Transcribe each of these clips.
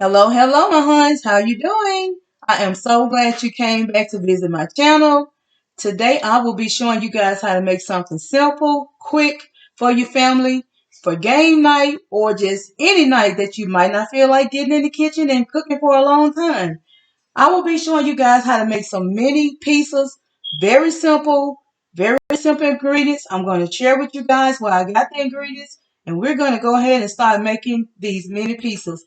Hello, hello, my Huns. How you doing? I am so glad you came back to visit my channel. Today, I will be showing you guys how to make something simple, quick for your family, for game night, or just any night that you might not feel like getting in the kitchen and cooking for a long time. I will be showing you guys how to make some mini pizzas. Very simple ingredients. I'm going to share with you guys where I got the ingredients, and we're going to go ahead and start making these mini pizzas.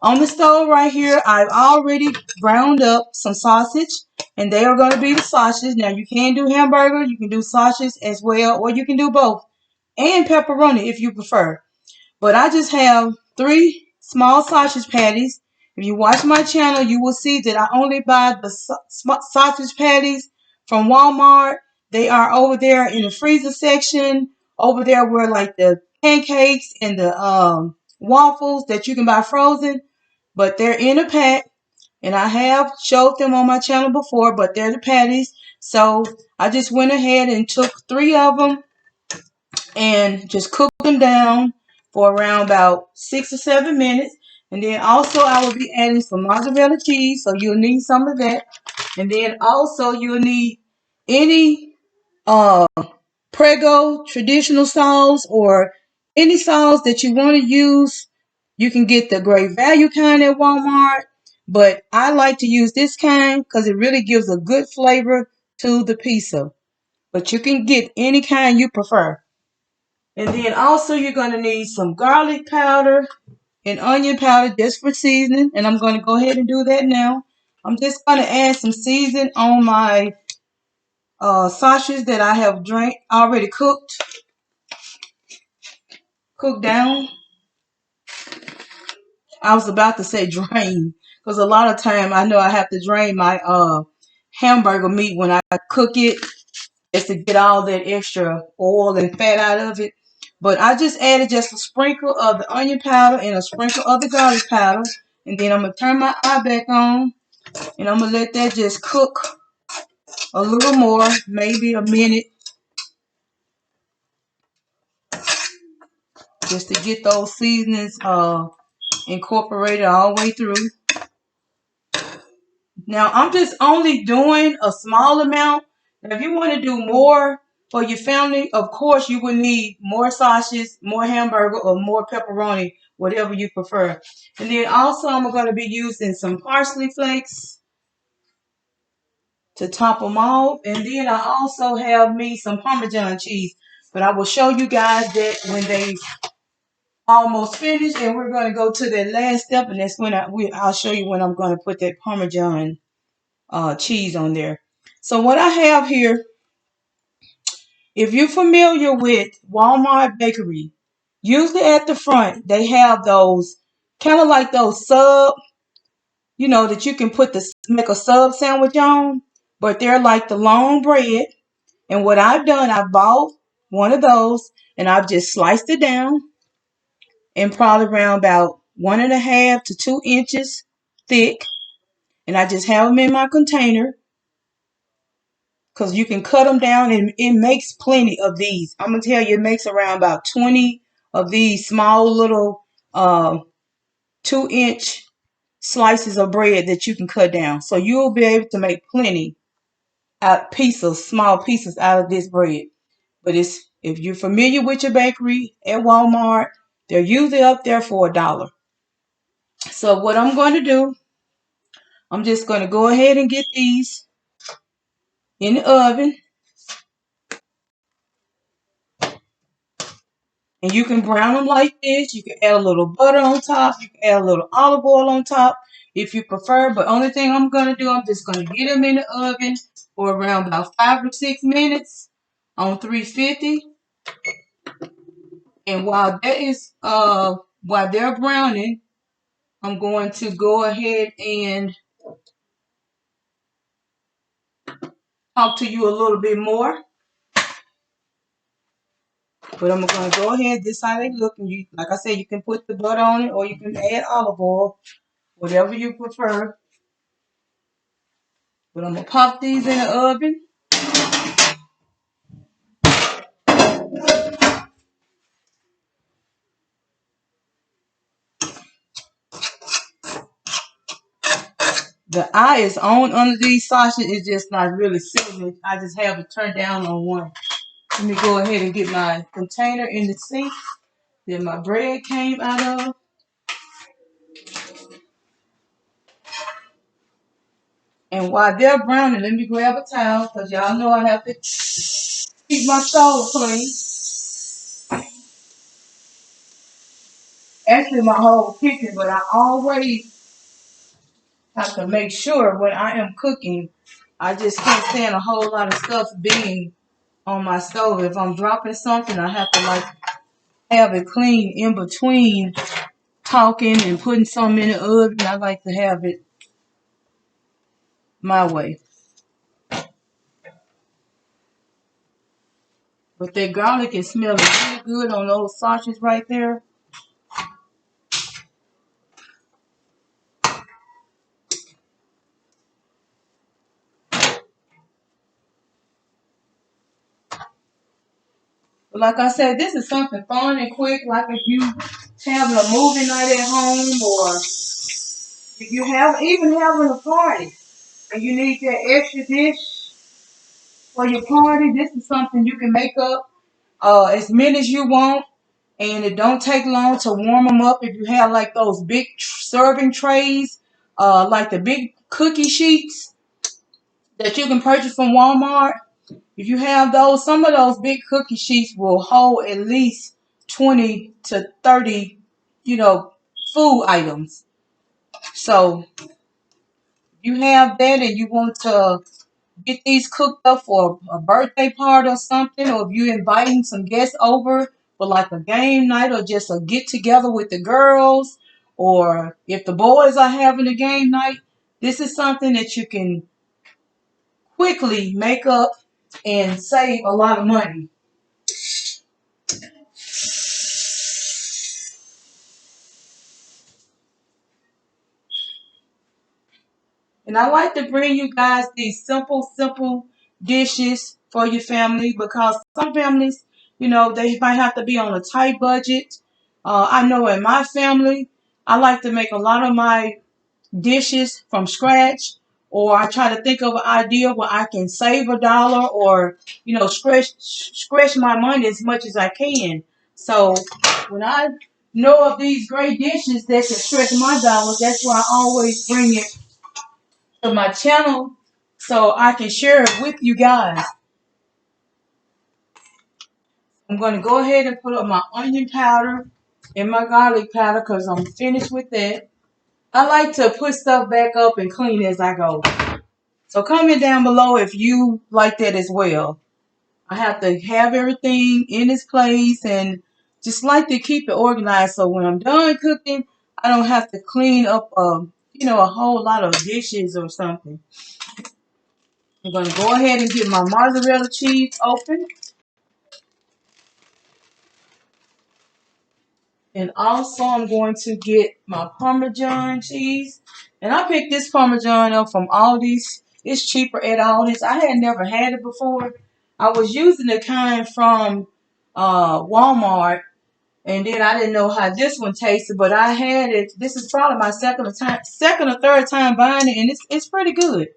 On the stove right here, I've already browned up some sausage, and they are going to be the sausages. Now, you can do hamburger, you can do sausage as well, or you can do both, and pepperoni if you prefer. But I just have 3 small sausage patties. If you watch my channel, you will see that I only buy the sausage patties from Walmart. They are over there in the freezer section, over there where like the pancakes and the waffles that you can buy frozen. But they're in a pack, and I have showed them on my channel before, but they're the patties. So I just went ahead and took 3 of them and just cook them down for around about 6 or 7 minutes. And then also I will be adding some mozzarella cheese, so you'll need some of that. And then also you'll need any uh Prego traditional sauce or any sauce that you want to use. You can get the great value kind at Walmart, but I like to use this kind because it really gives a good flavor to the pizza. But you can get any kind you prefer. And then also you're going to need some garlic powder and onion powder just for seasoning. And I'm going to go ahead and do that now. I'm just going to add some seasoning on my sausages that I have already cooked down. I was about to say drain because a lot of time I know I have to drain my hamburger meat when I cook it, just to get all that extra oil and fat out of it. But I just added just a sprinkle of the onion powder and a sprinkle of the garlic powder. And then I'm going to turn my eye back on. And I'm going to let that just cook a little more, maybe a minute. Just to get those seasonings incorporated all the way through. Now, I'm just only doing a small amount. Now, if you want to do more for your family, of course, you would need more sausages, more hamburger, or more pepperoni, whatever you prefer. And then also, I'm going to be using some parsley flakes to top them off. And then I also have me some Parmesan cheese. But I will show you guys that when they almost finished. And we're going to go to the last step. And that's when I'll show you when I'm going to put that Parmesan cheese on there. So what I have here, if you're familiar with Walmart bakery, usually at the front they have those kind of like those sub, that you can make a sub sandwich on, but they're like the long bread. And what I've done, I bought one of those and I've just sliced it down and probably around about 1.5 to 2 inches thick, and I just have them in my container. Because you can cut them down and it makes plenty of these. I'm going to tell you, it makes around about 20 of these small little 2-inch slices of bread that you can cut down. So you'll be able to make plenty small pieces out of this bread. But if you're familiar with your bakery at Walmart, they're usually up there for $1. So what I'm going to do, I'm just going to go ahead and get these in the oven. And you can brown them like this. You can add a little butter on top. You can add a little olive oil on top if you prefer. But only thing I'm going to do, I'm just going to get them in the oven for around about 5 or 6 minutes on 350. And while they're browning, I'm going to go ahead and talk to you a little bit more. But I'm going to go ahead. This is how they look. And like I said, you can put the butter on it or you can add olive oil, whatever you prefer. But I'm going to pop these in the oven. The eye is on under these sausages. It's just not really sitting. I just have it turned down on one. Let me go ahead and get my container in the sink that my bread came out of. And while they're browning, let me grab a towel because y'all know I have to keep my stove clean. Actually, my whole kitchen, but I always have to make sure when I am cooking, I just can't stand a whole lot of stuff being on my stove. If I'm dropping something, I have to like have it clean in between talking and putting something in the oven. I like to have it my way. But that garlic is smelling really good on those sausages right there. But like I said, this is something fun and quick. Like if you having a movie night at home, or if you have even having a party and you need that extra dish for your party, this is something you can make up as many as you want, and it don't take long to warm them up. If you have like those big serving trays, like the big cookie sheets that you can purchase from Walmart. If you have those, some of those big cookie sheets will hold at least 20 to 30, food items. So you have that and you want to get these cooked up for a birthday party or something, or if you're inviting some guests over for like a game night or just a get together with the girls, or if the boys are having a game night, this is something that you can quickly make up and save a lot of money. And I like to bring you guys these simple dishes for your family, because some families, they might have to be on a tight budget. I know in my family, I like to make a lot of my dishes from scratch, or I try to think of an idea where I can save $1 or, stretch my money as much as I can. So when I know of these great dishes that can stretch my dollars, that's why I always bring it to my channel so I can share it with you guys. I'm going to go ahead and put up my onion powder and my garlic powder because I'm finished with that. I like to put stuff back up and clean as I go. So comment down below if you like that as well. I have to have everything in its place and just like to keep it organized so when I'm done cooking, I don't have to clean up a whole lot of dishes or something. I'm going to go ahead and get my mozzarella cheese open. And also I'm going to get my Parmesan cheese. And I picked this Parmesan up from Aldi's. It's cheaper at Aldi's. I had never had it before. I was using the kind from Walmart. And then I didn't know how this one tasted, but I had it. This is probably my second or third time buying it, and it's pretty good.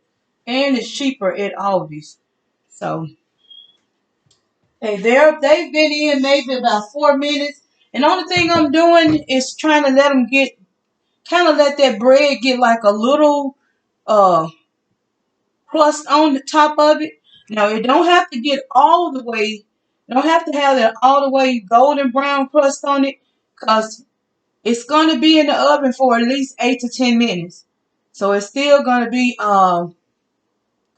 And it's cheaper at Aldi's. So hey, they've been in maybe about 4 minutes. And the only thing I'm doing is trying to let them let that bread get like a little uh crust on the top of it. Now it don't have to get all the way, don't have to have that all the way golden brown crust on it, because it's gonna be in the oven for at least 8 to 10 minutes. So it's still gonna be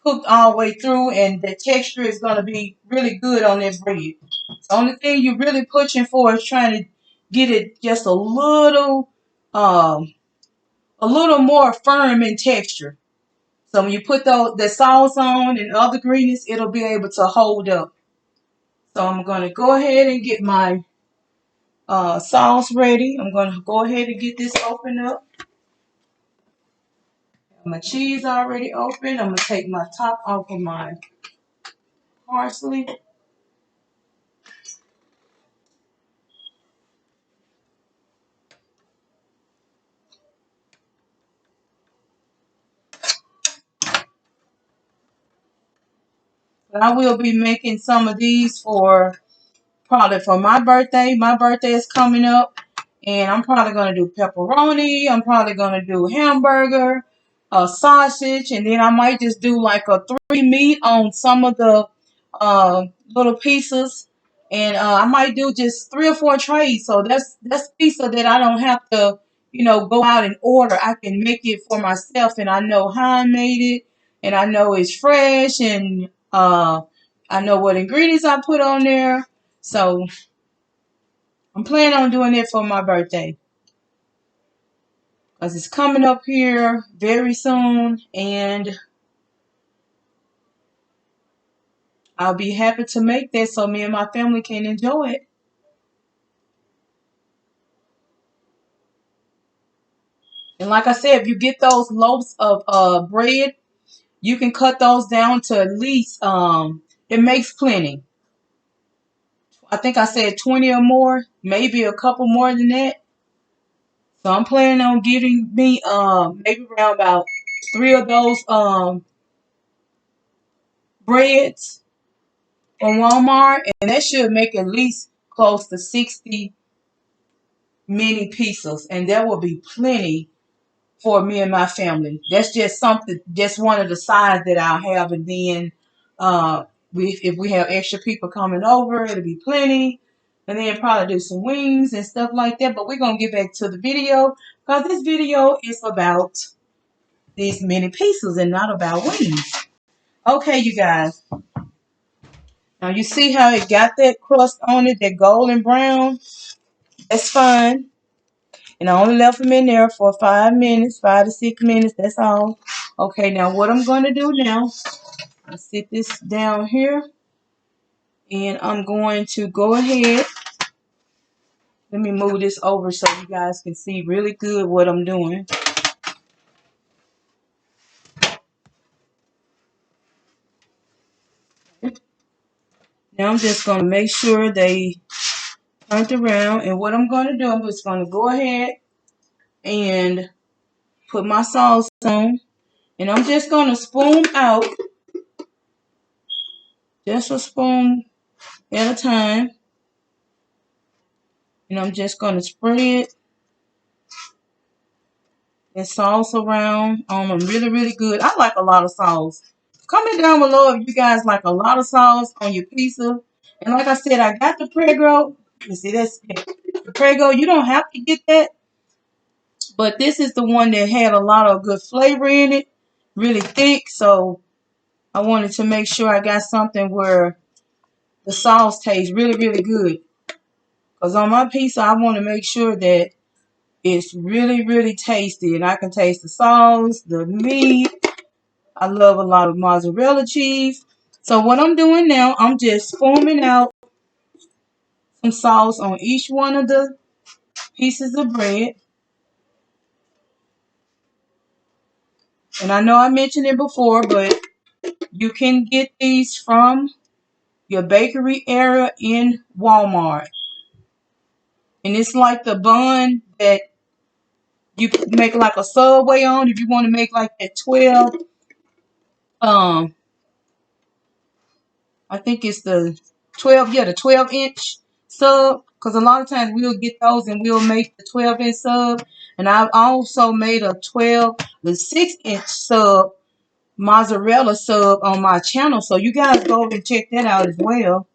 cooked all the way through, and the texture is going to be really good on that bread. The only thing you're really pushing for is trying to get it just um, a little more firm in texture. So when you put the sauce on and other ingredients, it'll be able to hold up. So I'm going to go ahead and get my sauce ready. I'm going to go ahead and get this open up. My cheese already open. I'm going to take my top off of my parsley. But I will be making some of these for probably for my birthday. My birthday is coming up. And I'm probably going to do pepperoni. I'm probably going to do hamburger, sausage. And then I might just do like a 3 meat on some of the little pieces. And I might do just 3 or 4 trays. So that's pizza that I don't have to, go out and order. I can make it for myself. And I know how I made it. And I know it's fresh. And I know what ingredients I put on there. So I'm planning on doing it for my birthday. Because it's coming up here very soon. And I'll be happy to make that so me and my family can enjoy it. And like I said, if you get those loaves of bread, you can cut those down to at least, it makes plenty. I think I said 20 or more, maybe a couple more than that. So I'm planning on getting me maybe around about 3 of those breads from Walmart, and that should make at least close to 60 mini pizzas, and that will be plenty for me and my family. That's just something, just one of the sides that I'll have, and then if we have extra people coming over, it'll be plenty. And then probably do some wings and stuff like that. But we're gonna get back to the video because this video is about these mini pizzas and not about wings. Okay, you guys. Now you see how it got that crust on it, that golden brown. That's fine. And I only left them in there for 5 minutes, 5 to 6 minutes. That's all. Okay, now what I'm going to do now, I sit this down here. And I'm going to go ahead. Let me move this over so you guys can see really good what I'm doing. Now I'm just going to make sure they turned around. And what I'm going to do, I'm just going to go ahead and put my sauce on. And I'm just going to spoon out just a spoon at a time. And I'm just going to spread and sauce around on them really, really good. I like a lot of sauce. Comment down below if you guys like a lot of sauce on your pizza. And like I said, I got the Prego. You see, that's the Prego. You don't have to get that. But this is the one that had a lot of good flavor in it. Really thick. So I wanted to make sure I got something where the sauce tastes really, really good. Because on my pizza, I want to make sure that it's really, really tasty. And I can taste the sauce, the meat. I love a lot of mozzarella cheese. So what I'm doing now, I'm just foaming out some sauce on each one of the pieces of bread. And I know I mentioned it before, but you can get these from your bakery area in Walmart. And it's like the bun that you make like a Subway on if you want to make like that 12 I think it's the 12, yeah, the 12-inch sub. Because a lot of times we'll get those and we'll make the 12-inch sub. And I've also made the 6-inch sub, mozzarella sub on my channel. So you guys go over and check that out as well.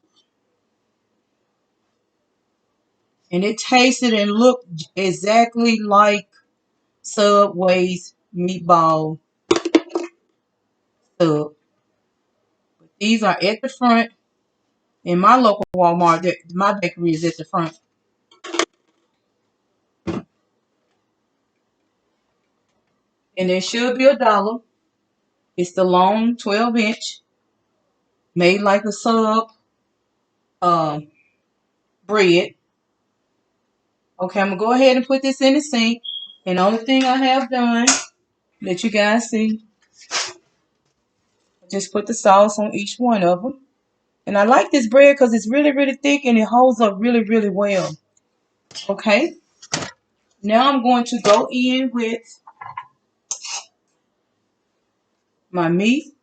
And it tasted and looked exactly like Subway's meatball sub. These are at the front. In my local Walmart, my bakery is at the front. And there should be $1. It's the long 12-inch, made like a sub bread. Okay, I'm going to go ahead and put this in the sink. And the only thing I have done, let you guys see, just put the sauce on each one of them. And I like this bread because it's really, really thick and it holds up really, really well. Okay. Now I'm going to go in with my meat.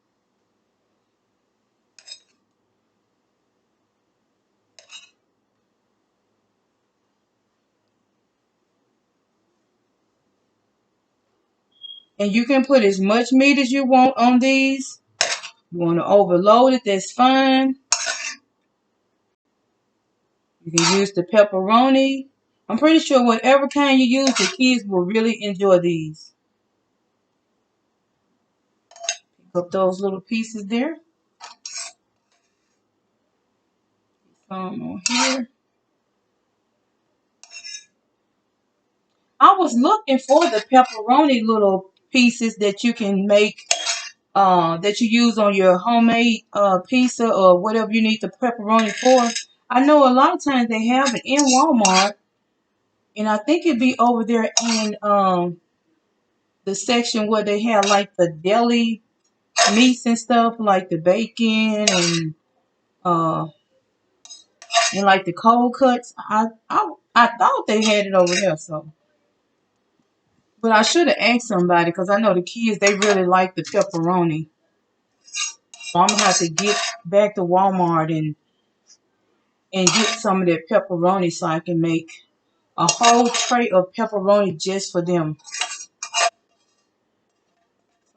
And you can put as much meat as you want on these. You want to overload it, that's fine. You can use the pepperoni. I'm pretty sure whatever kind you use, the kids will really enjoy these. Pick up those little pieces there. Some on here. I was looking for the pepperoni little pieces that you can make, that you use on your homemade pizza or whatever you need the pepperoni for. I know a lot of times they have it in Walmart, and I think it'd be over there in the section where they have like the deli meats and stuff, like the bacon uh and like the cold cuts. I thought they had it over there, so. But I should have asked somebody because I know the kids, they really like the pepperoni. So I'm gonna have to get back to Walmart and get some of that pepperoni so I can make a whole tray of pepperoni just for them.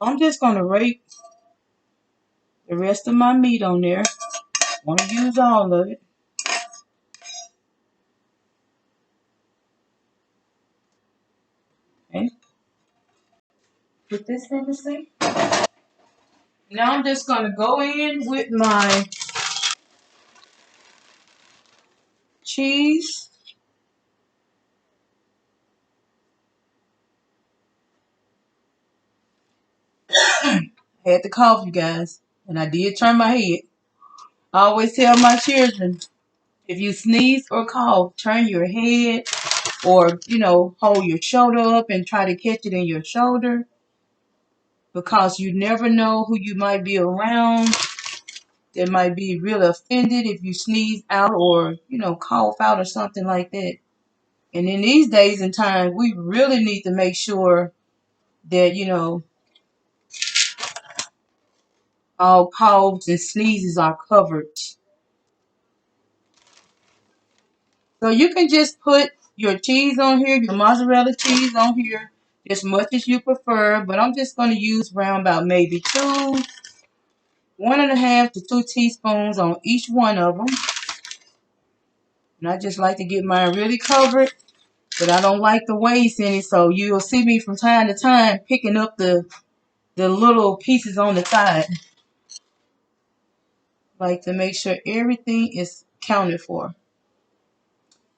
I'm just gonna rake the rest of my meat on there. Want to use all of it. Okay. Put this in the sink. Now I'm just gonna go in with my cheese. I had to cough, you guys, and I did turn my head. I always tell my children, if you sneeze or cough, turn your head or, hold your shoulder up and try to catch it in your shoulder, because you never know who you might be around that might be real offended if you sneeze out or, cough out or something like that. And in these days and times, we really need to make sure that, all coughs and sneezes are covered. So you can just put your cheese on here, your mozzarella cheese on here, as much as you prefer. But I'm just going to use around about maybe 1.5 to 2 teaspoons on each one of them. And I just like to get mine really covered, but I don't like the waste in it. So you'll see me from time to time picking up the little pieces on the side. Like to make sure everything is counted for.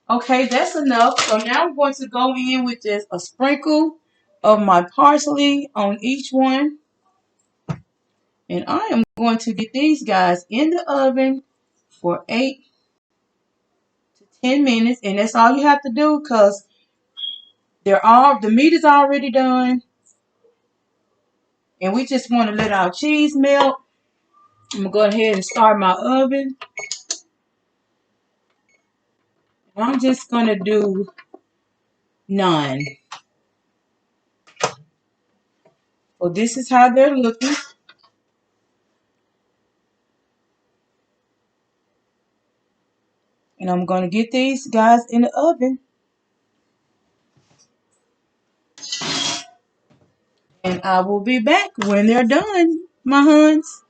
Okay, that's enough. So now I'm going to go in with just a sprinkle of my parsley on each one. And I am going to get these guys in the oven for 8 to 10 minutes. And that's all you have to do, because the meat is already done. And we just want to let our cheese melt. I'm going to go ahead and start my oven. And I'm just going to do 9. So this is how they're looking. And I'm going to get these guys in the oven. And I will be back when they're done, my huns.